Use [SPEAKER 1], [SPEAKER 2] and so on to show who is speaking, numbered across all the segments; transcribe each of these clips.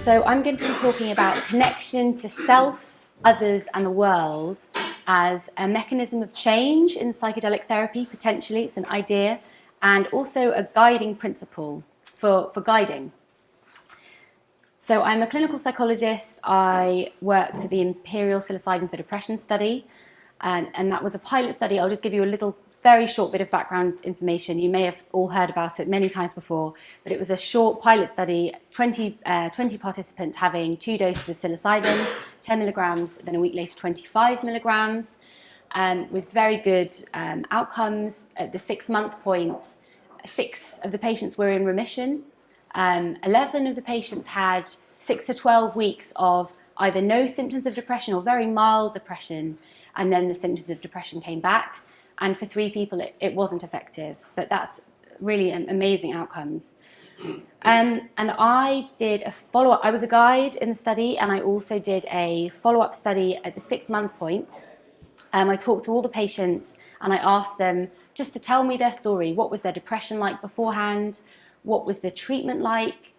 [SPEAKER 1] So I'm going to be talking about connection to self, others and the world as a mechanism of change in psychedelic therapy, potentially, it's an idea, and also a guiding principle for guiding. So I'm a clinical psychologist. I worked at the Imperial Psilocybin for Depression study, and that was a pilot study. I'll just give you a little, very short bit of background information. You may have all heard about it many times before, but it was a short pilot study, 20 participants having 2 doses of psilocybin, 10 milligrams, then a week later 25 milligrams, with very good outcomes. At the 6-month point, 6 of the patients were in remission. 11 of the patients had 6 to 12 weeks of either no symptoms of depression or very mild depression, and then the symptoms of depression came back. And for 3 people, it wasn't effective. But that's really amazing outcomes. And I did a follow-up. I was a guide in the study, and I also did a follow-up study at the 6-month point. I talked to all the patients, and I asked them just to tell me their story. What was their depression like beforehand? What was the treatment like?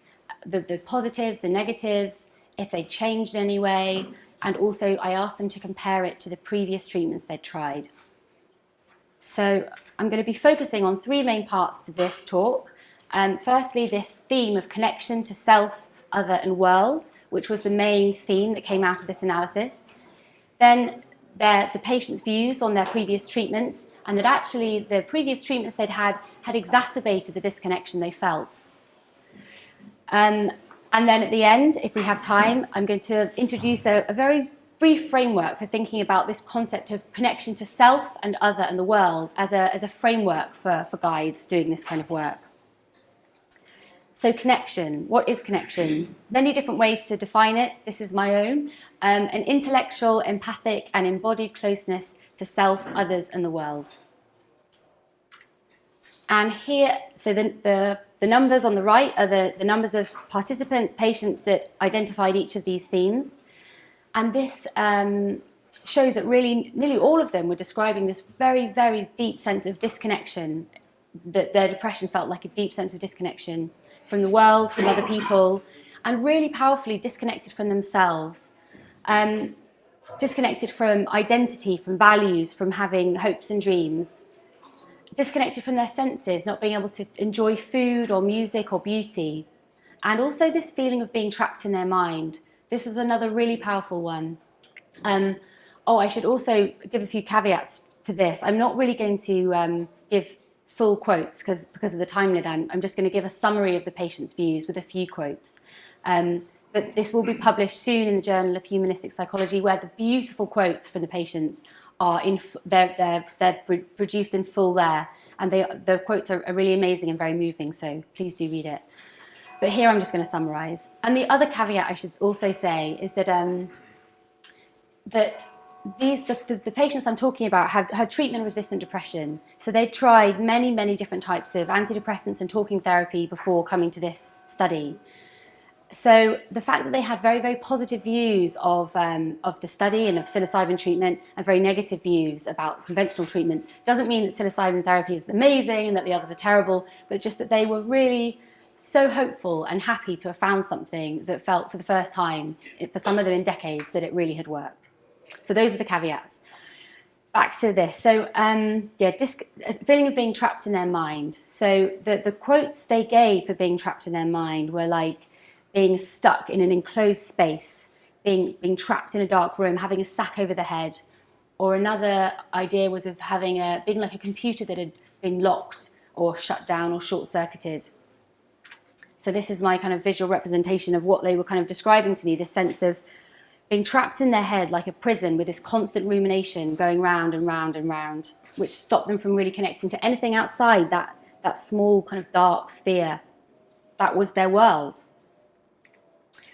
[SPEAKER 1] The positives, the negatives, if they changed in any way. And also, I asked them to compare it to the previous treatments they'd tried. So I'm going to be focusing on 3 main parts to this talk. Firstly, this theme of connection to self, other and world, which was the main theme that came out of this analysis. Then the patient's views on their previous treatments, and that actually the previous treatments they'd had exacerbated the disconnection they felt. And then at the end, if we have time, I'm going to introduce a very brief framework for thinking about this concept of connection to self and other and the world as a framework for guides doing this kind of work. So connection, what is connection? Many different ways to define it. This is my own. An intellectual, empathic and embodied closeness to self, others and the world. And here, so the numbers on the right are the numbers of participants, patients that identified each of these themes. And this shows that really nearly all of them were describing this very, very deep sense of disconnection, that their depression felt like a deep sense of disconnection from the world, from other people, and really powerfully disconnected from themselves, disconnected from identity, from values, from having hopes and dreams, disconnected from their senses, not being able to enjoy food or music or beauty, and also this feeling of being trapped in their mind. This is another really powerful one. I should also give a few caveats to this. I'm not really going to give full quotes because of the time limit. I'm just going to give a summary of the patient's views with a few quotes. But this will be published soon in the Journal of Humanistic Psychology, where the beautiful quotes from the patients are they're produced in full there, and the quotes are really amazing and very moving. So please do read it. But here I'm just going to summarise. And the other caveat I should also say is that the patients I'm talking about had treatment-resistant depression. So they'd tried many, many different types of antidepressants and talking therapy before coming to this study. So the fact that they had very, very positive views of the study and of psilocybin treatment and very negative views about conventional treatments doesn't mean that psilocybin therapy is amazing and that the others are terrible, but just that they were really so hopeful and happy to have found something that felt for the first time, for some of them in decades, that it really had worked. So those are the caveats. Back to this. So feeling of being trapped in their mind. So the quotes they gave for being trapped in their mind were like being stuck in an enclosed space, being trapped in a dark room, having a sack over the head. Or another idea was of being like a computer that had been locked or shut down or short-circuited. So this is my kind of visual representation of what they were kind of describing to me, this sense of being trapped in their head like a prison with this constant rumination going round and round and round, which stopped them from really connecting to anything outside that small kind of dark sphere. That was their world.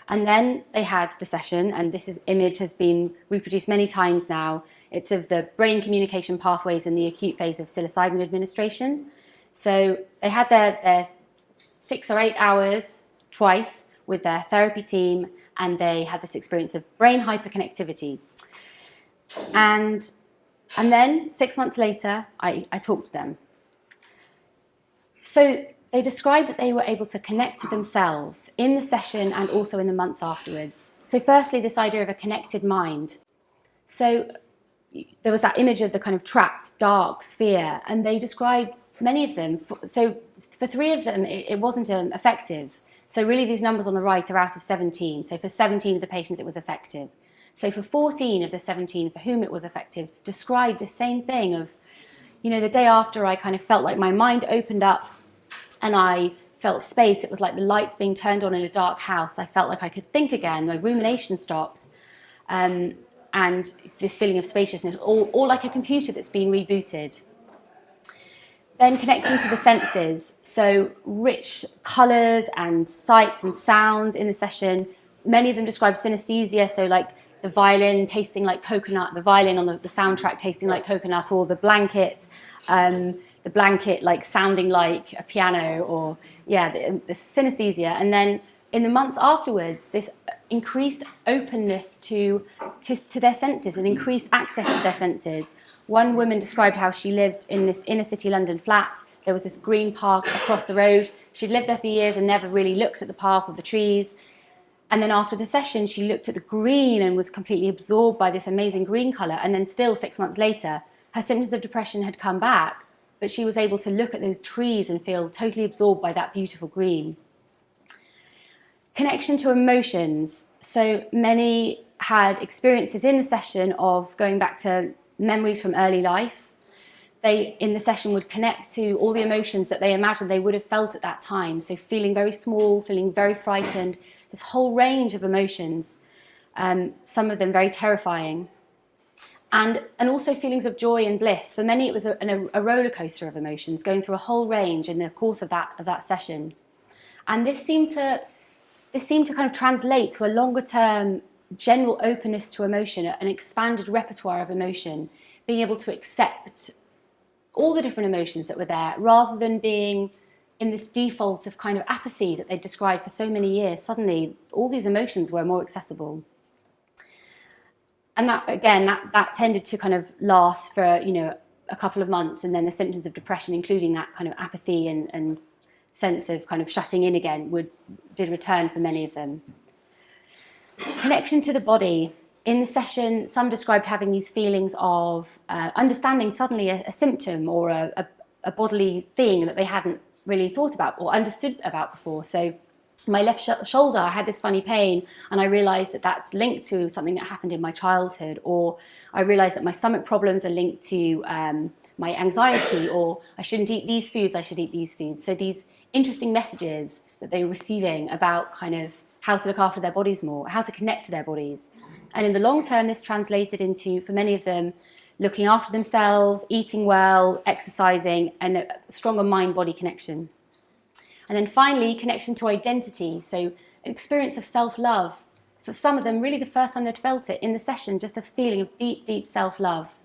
[SPEAKER 1] And then they had the session, and this image has been reproduced many times now. It's of the brain communication pathways in the acute phase of psilocybin administration. So they had their 6 or 8 hours twice with their therapy team, and they had this experience of brain hyperconnectivity. And then 6 months later, I talked to them. So they described that they were able to connect to themselves in the session and also in the months afterwards. So firstly, this idea of a connected mind. So there was that image of the kind of trapped dark sphere, and they described many of them. So for 3 of them, it wasn't effective. So really these numbers on the right are out of 17. So for 17 of the patients, it was effective. So for 14 of the 17 for whom it was effective, described the same thing of, the day after I kind of felt like my mind opened up and I felt space. It was like the lights being turned on in a dark house. I felt like I could think again. My rumination stopped. And this feeling of spaciousness, all like a computer that's been rebooted. Then connecting to the senses, so rich colours and sights and sounds in the session. Many of them describe synesthesia, so like the violin tasting like coconut, the violin on the soundtrack tasting like coconut, or the blanket like sounding like a piano, or the synesthesia. And then in the months afterwards, this increased openness to their senses and increased access to their senses. One woman described how she lived in this inner city London flat. There was this green park across the road. She'd lived there for years and never really looked at the park or the trees. And then after the session, she looked at the green and was completely absorbed by this amazing green colour. And then still 6 months later, her symptoms of depression had come back, but she was able to look at those trees and feel totally absorbed by that beautiful green. Connection to emotions. So many had experiences in the session of going back to memories from early life. They, in the session, would connect to all the emotions that they imagined they would have felt at that time. So feeling very small, feeling very frightened, this whole range of emotions, some of them very terrifying. And also feelings of joy and bliss. For many, it was a roller coaster of emotions, going through a whole range in the course of that session. And this seemed to kind of translate to a longer term general openness to emotion, an expanded repertoire of emotion, being able to accept all the different emotions that were there, rather than being in this default of kind of apathy that they described for so many years. Suddenly, all these emotions were more accessible. And that tended to kind of last for, a couple of months, and then the symptoms of depression, including that kind of apathy and sense of kind of shutting in again, did return for many of them. Connection to the body. In the session, some described having these feelings of understanding suddenly a symptom or a bodily thing that they hadn't really thought about or understood about before. So my left shoulder, I had this funny pain, and I realised that that's linked to something that happened in my childhood, or I realised that my stomach problems are linked to my anxiety, or I shouldn't eat these foods, I should eat these foods. So these interesting messages that they were receiving about kind of how to look after their bodies more, how to connect to their bodies. And in the long term, this translated into, for many of them, looking after themselves, eating well, exercising, and a stronger mind-body connection. And then finally, connection to identity. So an experience of self-love. For some of them, really the first time they'd felt it in the session, just a feeling of deep, deep self-love.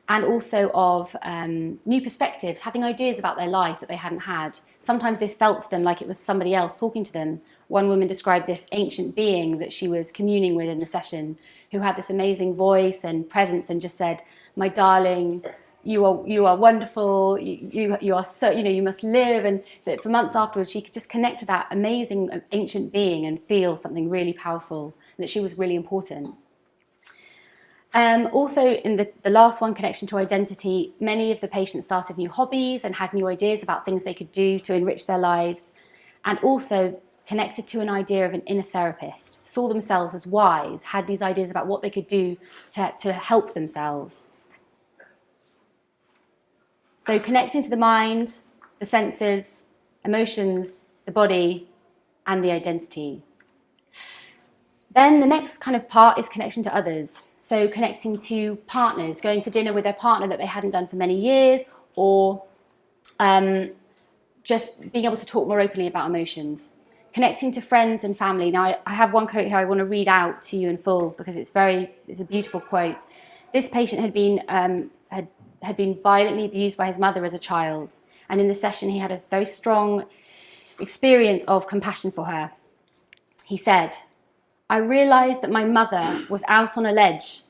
[SPEAKER 1] And also of new perspectives, having ideas about their life that they hadn't had. Sometimes this felt to them like it was somebody else talking to them. One woman described this ancient being that she was communing with in the session, who had this amazing voice and presence, and just said, "My darling, you are wonderful, you are so, you must live." And that for months afterwards, she could just connect to that amazing ancient being and feel something really powerful, that she was really important. Also, in the last one, connection to identity, many of the patients started new hobbies and had new ideas about things they could do to enrich their lives, and also connected to an idea of an inner therapist, saw themselves as wise, had these ideas about what they could do to help themselves. So connecting to the mind, the senses, emotions, the body, and the identity. Then the next kind of part is connection to others. So connecting to partners, going for dinner with their partner that they hadn't done for many years, or just being able to talk more openly about emotions. Connecting to friends and family. Now, I have one quote here I want to read out to you in full because it's a beautiful quote. This patient had been violently abused by his mother as a child, and in the session he had a very strong experience of compassion for her. He said, "I realised that my mother was out on a ledge.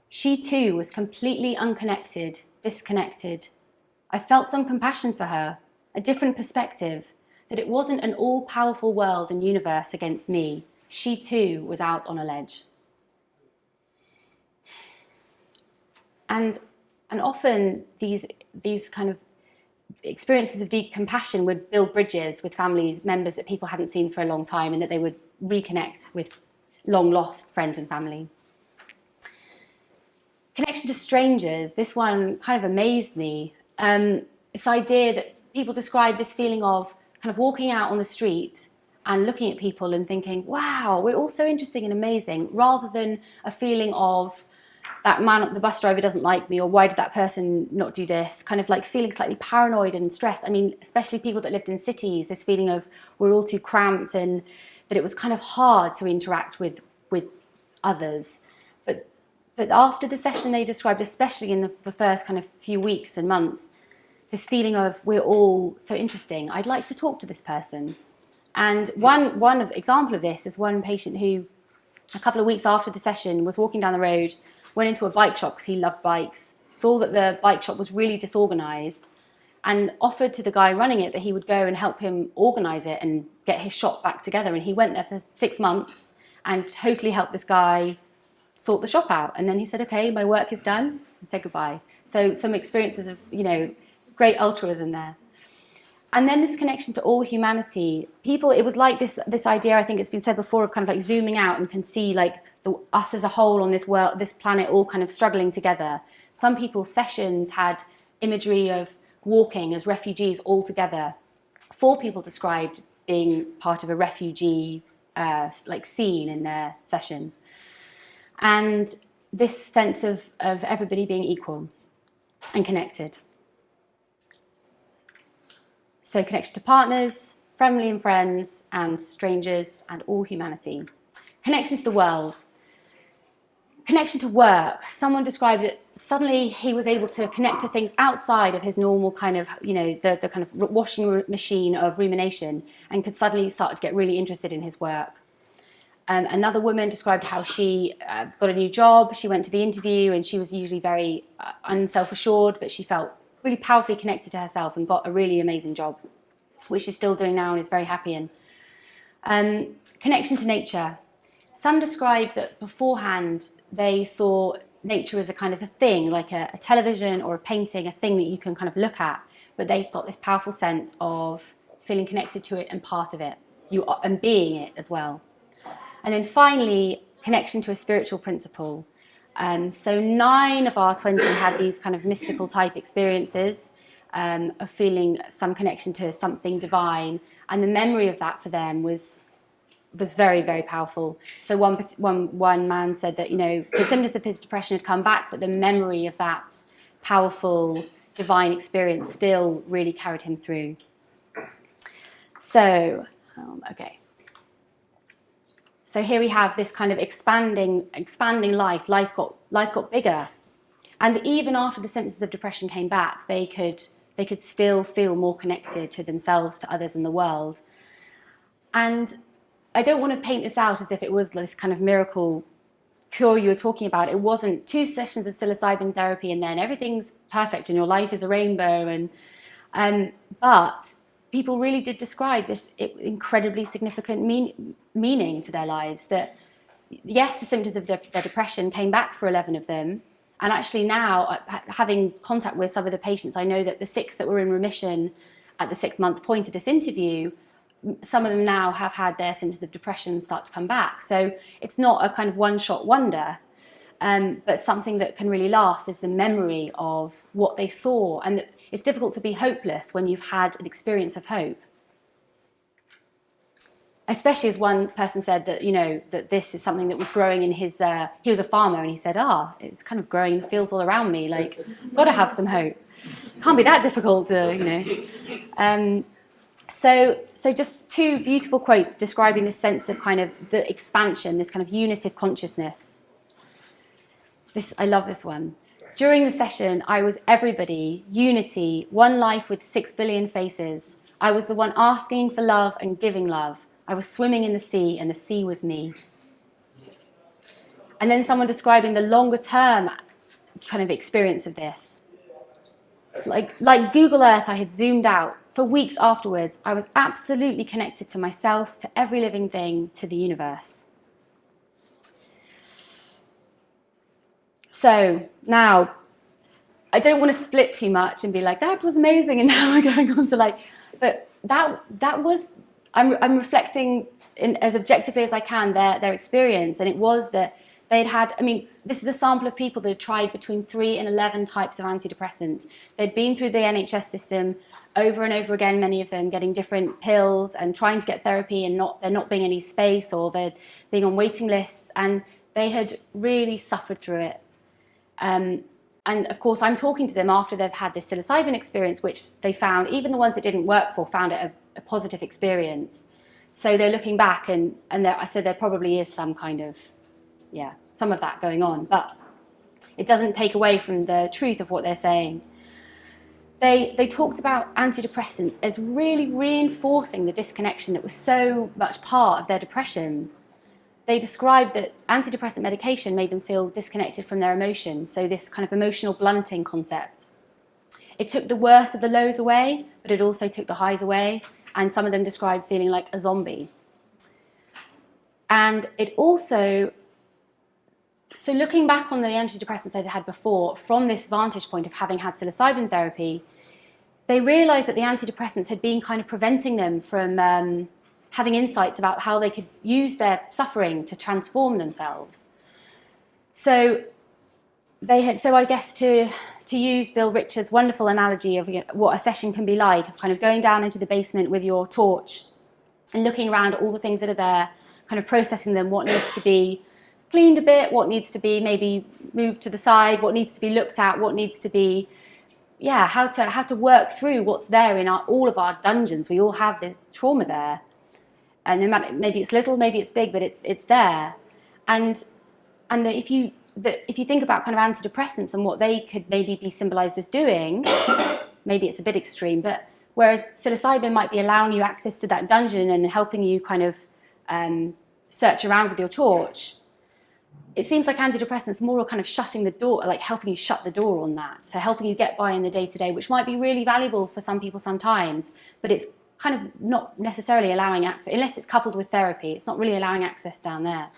[SPEAKER 1] She too was completely unconnected, disconnected. I felt some compassion for her, a different perspective, that it wasn't an all-powerful world and universe against me. She too was out on a ledge. And often these kind of experiences of deep compassion would build bridges with family members that people hadn't seen for a long time, and that they would reconnect with long lost friends and family. Connection to strangers, this one kind of amazed me. This idea that people describe this feeling of kind of walking out on the street and looking at people and thinking, wow, we're all so interesting and amazing, rather than a feeling of that man, the bus driver doesn't like me, or why did that person not do this, kind of like feeling slightly paranoid and stressed. I mean, especially people that lived in cities, this feeling of we're all too cramped, and that it was kind of hard to interact with others. But after the session, they described, especially in the first kind of few weeks and months, this feeling of we're all so interesting. I'd like to talk to this person. And one example of this is one patient who, a couple of weeks after the session, was walking down the road, went into a bike shop because he loved bikes, saw that the bike shop was really disorganized, and offered to the guy running it that he would go and help him organize it and get his shop back together. And he went there for 6 months and totally helped this guy sort the shop out. And then he said, okay, my work is done, and said goodbye. So some experiences of, great altruism there. And then this connection to all humanity. People, it was like this idea, I think it's been said before, of kind of like zooming out and can see like us as a whole on this world, this planet, all kind of struggling together. Some people's sessions had imagery of walking as refugees all together. 4 people described being part of a refugee scene in their session. And this sense of everybody being equal and connected. So connection to partners, family and friends, and strangers, and all humanity. Connection to the world. Connection to work. Someone described it, suddenly he was able to connect to things outside of his normal kind of, the kind of washing machine of rumination, and could suddenly start to get really interested in his work. Another woman described how she got a new job. She went to the interview and she was usually very unself-assured, but she felt really powerfully connected to herself and got a really amazing job, which she's still doing now and is very happy in. Connection to nature. Some described that beforehand they saw nature as a kind of a thing, like a television or a painting, a thing that you can kind of look at, but they got this powerful sense of feeling connected to it and part of it, and being it as well. And then finally, connection to a spiritual principle. So 9 of our 20 had these kind of mystical type experiences of feeling some connection to something divine. And the memory of that for them was very, very powerful. So one man said that, the symptoms of his depression had come back, but the memory of that powerful divine experience still really carried him through. So, okay. So here we have this kind of expanding life. Life got bigger, and even after the symptoms of depression came back, they could still feel more connected to themselves, to others, in the world. And I don't want to paint this out as if it was this kind of miracle cure you were talking about. It wasn't 2 sessions of psilocybin therapy and then everything's perfect and your life is a rainbow. But people really did describe this incredibly significant meaning to their lives, that yes, the symptoms of their depression came back for 11 of them, and actually now, having contact with some of the patients, I know that the 6 that were in remission at the 6-month point of this interview, some of them now have had their symptoms of depression start to come back. So it's not a kind of one-shot wonder, but something that can really last is the memory of what they saw. And it's difficult to be hopeless when you've had an experience of hope. Especially as one person said that, that this is something that was growing in his, he was a farmer, and he said, it's kind of growing in the fields all around me, like, got to have some hope. Can't be that difficult to, So just 2 beautiful quotes describing this sense of kind of the expansion, this kind of unity of consciousness. I love this one. During the session, I was everybody, unity, one life with 6 billion faces. I was the one asking for love and giving love. I was swimming in the sea, and the sea was me. And then someone describing the longer term kind of experience of this. Like Google Earth, I had zoomed out for weeks afterwards, I was absolutely connected to myself, to every living thing, to the universe. So now, I don't want to split too much and be like, that was amazing, and now we're going on to like, but that was, I'm reflecting as objectively as I can their experience, and it was that they'd had, I mean, this is a sample of people that had tried between 3 and 11 types of antidepressants. They'd been through the NHS system over and over again, many of them getting different pills and trying to get therapy, and there not being any space, or they're being on waiting lists, and they had really suffered through it. And of course, I'm talking to them after they've had this psilocybin experience, which they found, even the ones it didn't work for, found it a positive experience. So they're looking back, and I said there probably is some kind of, some of that going on, but it doesn't take away from the truth of what they're saying. They talked about antidepressants as really reinforcing the disconnection that was so much part of their depression. They described that antidepressant medication made them feel disconnected from their emotions, so this kind of emotional blunting concept. It took the worst of the lows away, but it also took the highs away, and some of them described feeling like a zombie. And it also, so looking back on the antidepressants they'd had before, from this vantage point of having had psilocybin therapy, they realised that the antidepressants had been kind of preventing them from having insights about how they could use their suffering to transform themselves. So I guess to use Bill Richards' wonderful analogy of what a session can be like, of kind of going down into the basement with your torch and looking around at all the things that are there, kind of processing them, what needs to be cleaned a bit, what needs to be maybe moved to the side, what needs to be looked at, what needs to be, how to work through what's there in all of our dungeons. We all have the trauma there. And no matter, maybe it's little, maybe it's big, but it's there. And if you think about kind of antidepressants and what they could maybe be symbolized as doing, maybe it's a bit extreme, but whereas psilocybin might be allowing you access to that dungeon and helping you kind of search around with your torch, it seems like antidepressants more are kind of shutting the door, like helping you shut the door on that. So helping you get by in the day-to-day, which might be really valuable for some people sometimes, but it's kind of not necessarily allowing access, unless it's coupled with therapy, it's not really allowing access down there.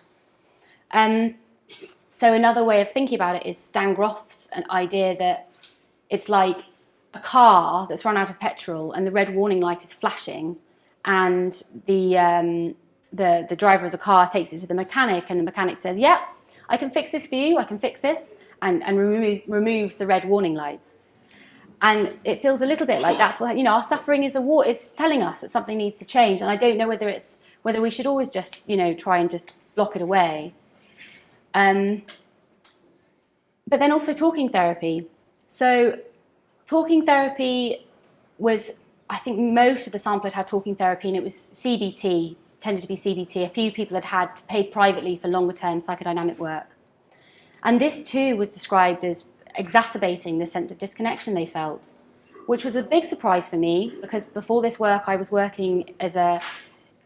[SPEAKER 1] So another way of thinking about it is Stan Groff's an idea that it's like a car that's run out of petrol and the red warning light is flashing, and the driver of the car takes it to the mechanic, and the mechanic says, "Yep, I can fix this for you, I can fix this," and removes the red warning light. And it feels a little bit like that's what, our suffering is it's telling us that something needs to change. And I don't know whether we should always just, try and just block it away. But then also talking therapy. So talking therapy was, I think most of the sample had talking therapy, and it was CBT, tended to be CBT. A few people had paid privately for longer term psychodynamic work. And this too was described as exacerbating the sense of disconnection they felt, which was a big surprise for me, because before this work I was working as a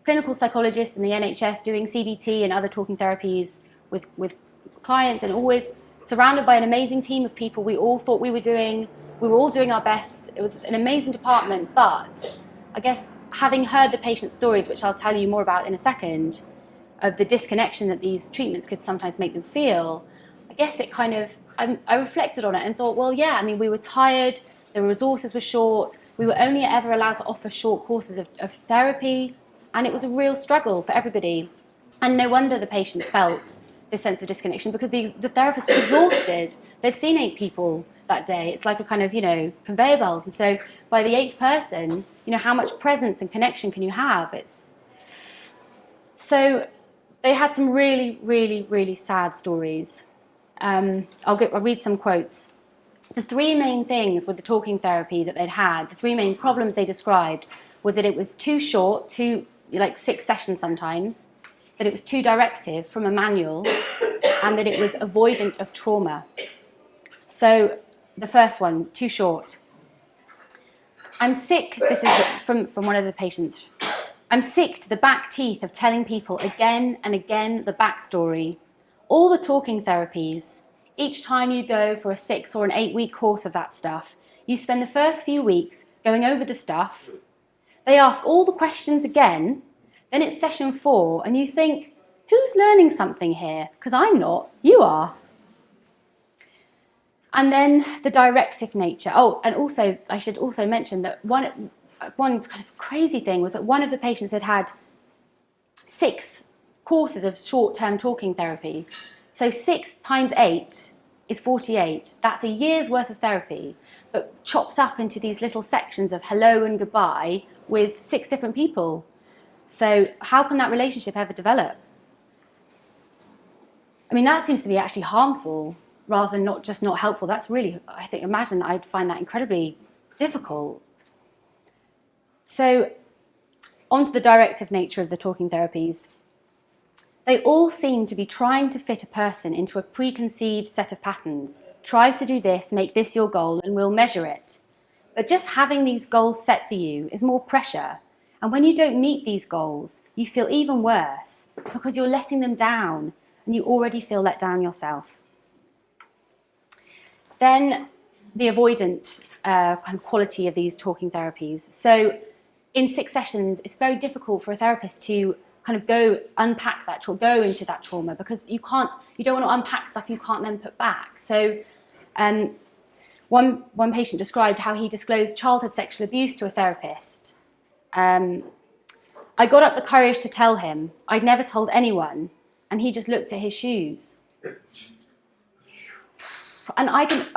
[SPEAKER 1] clinical psychologist in the NHS doing CBT and other talking therapies with clients, and always surrounded by an amazing team of people. We all thought we were all doing our best. It was an amazing department, but I guess having heard the patient stories, which I'll tell you more about in a second, of the disconnection that these treatments could sometimes make them feel, I guess it kind of, I reflected on it and thought, well, we were tired, the resources were short, we were only ever allowed to offer short courses of therapy, and it was a real struggle for everybody. And no wonder the patients felt this sense of disconnection, because the therapist was exhausted. They'd seen 8 people that day. It's like a kind of, conveyor belt. And so by the 8th person, how much presence and connection can you have? So they had some really, really, really sad stories. I'll read some quotes. The 3 main things with the talking therapy that they'd had, the 3 main problems they described, was that it was too short, like 6 sessions sometimes, that it was too directive from a manual, and that it was avoidant of trauma. So the first one, too short. I'm sick, this is from one of the patients. I'm sick to the back teeth of telling people again and again the backstory. All the talking therapies, each time you go for a 6 or an 8 week course of that stuff, you spend the first few weeks going over the stuff, They ask all the questions again, then it's session 4, and you think, who's learning something here? Because I'm not, you are. And then the directive nature. Oh, and also, I should also mention that one kind of crazy thing was that one of the patients had 6 courses of short-term talking therapy. So 6 times 8 is 48. That's a year's worth of therapy, but chopped up into these little sections of hello and goodbye with 6 different people. So how can that relationship ever develop? I mean, that seems to be actually harmful rather than not helpful. That's really, I think, imagine that I'd find that incredibly difficult. So onto the directive nature of the talking therapies. They all seem to be trying to fit a person into a preconceived set of patterns. Try to do this, make this your goal, and we'll measure it. But just having these goals set for you is more pressure. And when you don't meet these goals, you feel even worse because you're letting them down and you already feel let down yourself. Then the avoidant kind of quality of these talking therapies. So in 6 sessions, it's very difficult for a therapist to kind of go into that trauma because you don't want to unpack stuff you can't then put back. So one patient described how he disclosed childhood sexual abuse to a therapist. I got up the courage to tell him. I'd never told anyone, and he just looked at his shoes. And I could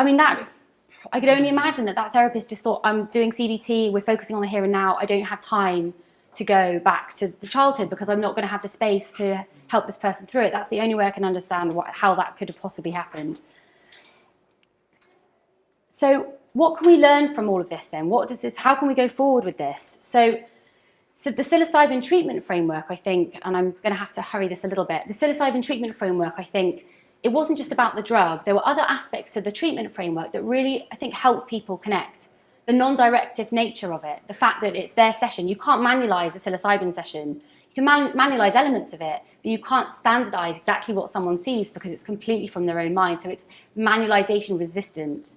[SPEAKER 1] only imagine that therapist just thought, I'm doing CBT, we're focusing on the here and now, I don't have time to go back to the childhood because I'm not going to have the space to help this person through it. That's the only way I can understand how that could have possibly happened. So what can we learn from all of this then? How can we go forward with this? So the psilocybin treatment framework, I think, and I'm going to have to hurry this a little bit, the psilocybin treatment framework, I think, it wasn't just about the drug. There were other aspects of the treatment framework that really, I think, helped people connect. The non-directive nature of it, the fact that it's their session. You can't manualize a psilocybin session. You can manualize elements of it, but you can't standardize exactly what someone sees because it's completely from their own mind. So it's manualization resistant.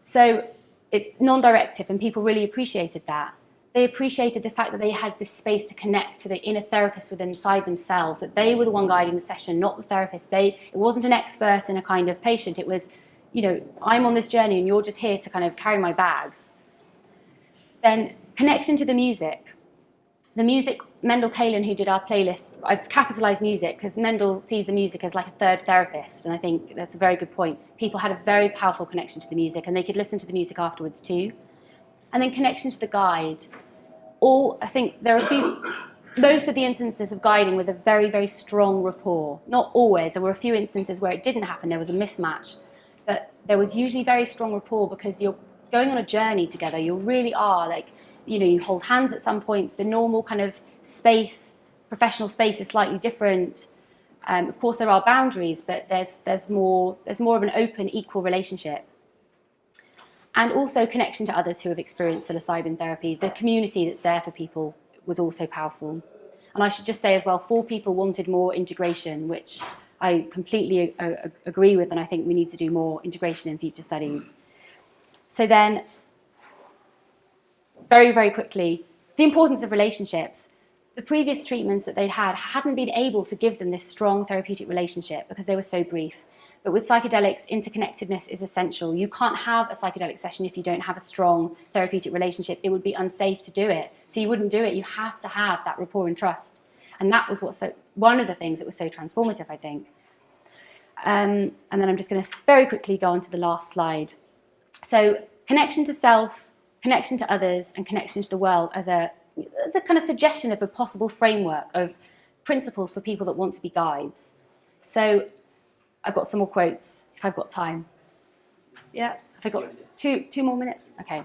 [SPEAKER 1] So it's non-directive, and people really appreciated that. They appreciated the fact that they had this space to connect to the inner therapist within inside themselves, that they were the one guiding the session, not the therapist. It wasn't an expert in a kind of patient. It was, I'm on this journey and you're just here to kind of carry my bags. Then connection to the music. The music, Mendel Kaelen, who did our playlist, I've capitalized music because Mendel sees the music as like a third therapist, and I think that's a very good point. People had a very powerful connection to the music, and they could listen to the music afterwards too. And then connection to the guide. I think there are most of the instances of guiding with a very, very strong rapport. Not always. There were a few instances where it didn't happen. There was a mismatch. But there was usually very strong rapport because you're going on a journey together. You really are you hold hands at some points. The normal kind of space, professional space is slightly different. Of course, there are boundaries, but there's more of an open, equal relationship. And also connection to others who have experienced psilocybin therapy. The community that's there for people was also powerful. And I should just say as well, 4 people wanted more integration, which I completely agree with, and I think we need to do more integration in future studies. So then, very, very quickly, the importance of relationships. The previous treatments that they'd hadn't been able to give them this strong therapeutic relationship because they were so brief. But with psychedelics, interconnectedness is essential. You can't have a psychedelic session if you don't have a strong therapeutic relationship. It would be unsafe to do it. So you wouldn't do it. You have to have that rapport and trust. And that was one of the things that was so transformative, I think. And then I'm just going to very quickly go on to the last slide. So connection to self, connection to others, and connection to the world as a kind of suggestion of a possible framework of principles for people that want to be guides. So I've got some more quotes, if I've got time. Yeah, have I got two more minutes? Okay.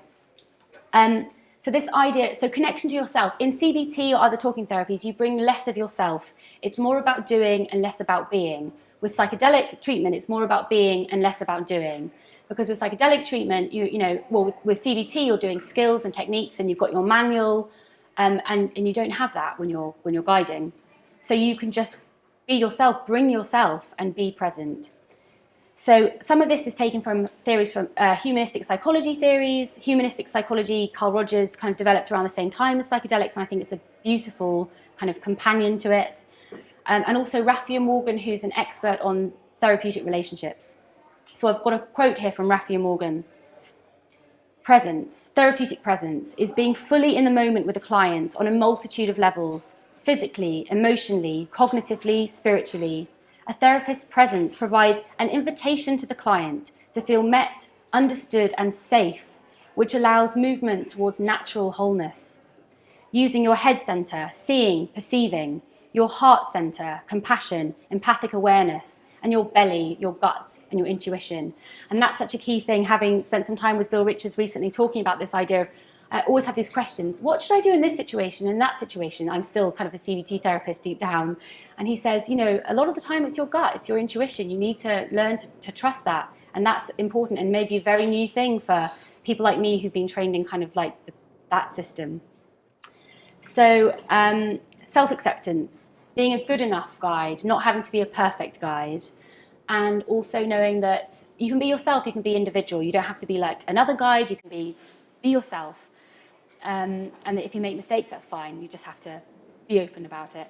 [SPEAKER 1] So this idea, connection to yourself. In CBT or other talking therapies, you bring less of yourself. It's more about doing and less about being. With psychedelic treatment, it's more about being and less about doing. Because with psychedelic treatment, with CBT, you're doing skills and techniques, and you've got your manual, and you don't have that when you're guiding. So you can just be yourself, bring yourself, and be present. So some of this is taken from theories from humanistic psychology theories. Humanistic psychology, Carl Rogers kind of developed around the same time as psychedelics, and I think it's a beautiful kind of companion to it. And also Raffia Morgan, who's an expert on therapeutic relationships. So I've got a quote here from Raffia Morgan. Presence, therapeutic presence, is being fully in the moment with a client on a multitude of levels, physically, emotionally, cognitively, spiritually. A therapist's presence provides an invitation to the client to feel met, understood, and safe, which allows movement towards natural wholeness. Using your head center, seeing, perceiving, your heart center, compassion, empathic awareness, and your belly, your guts, and your intuition. And that's such a key thing, having spent some time with Bill Richards recently talking about this idea of, I always have these questions, what should I do in this situation, in that situation? I'm still kind of a CBT therapist deep down. And he says, a lot of the time it's your gut, it's your intuition. You need to learn to trust that. And that's important and maybe a very new thing for people like me who've been trained in kind of like that system. So self-acceptance, being a good enough guide, not having to be a perfect guide, and also knowing that you can be yourself, you can be individual. You don't have to be like another guide, you can be yourself. And that if you make mistakes, that's fine. You just have to be open about it.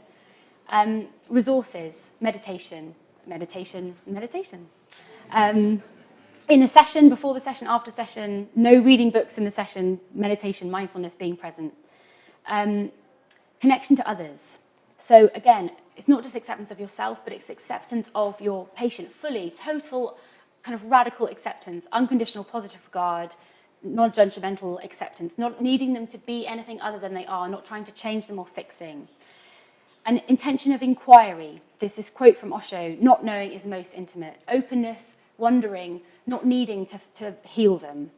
[SPEAKER 1] Resources, meditation. In the session, before the session, after session, no reading books in the session, meditation, mindfulness, being present. Connection to others. So again, it's not just acceptance of yourself, but it's acceptance of your patient fully, total kind of radical acceptance, unconditional positive regard, non-judgmental acceptance, not needing them to be anything other than they are, not trying to change them or fixing. An intention of inquiry. There's this quote from Osho, not knowing is most intimate. Openness, wondering, not needing to heal them.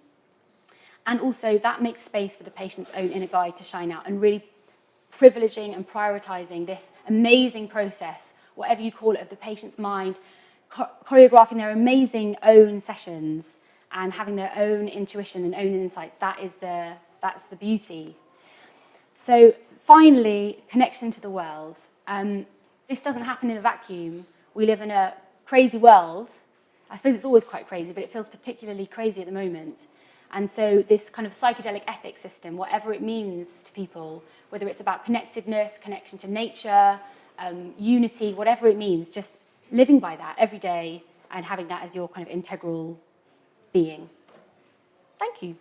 [SPEAKER 1] And also that makes space for the patient's own inner guide to shine out and really privileging and prioritizing this amazing process, whatever you call it, of the patient's mind, choreographing their amazing own sessions and having their own intuition and own insights. That's the beauty. So finally, connection to the world. This doesn't happen in a vacuum. We live in a crazy world. I suppose it's always quite crazy, but it feels particularly crazy at the moment. And so this kind of psychedelic ethics system, whatever it means to people, whether it's about connectedness, connection to nature, unity, whatever it means, just living by that every day and having that as your kind of integral being. Thank you.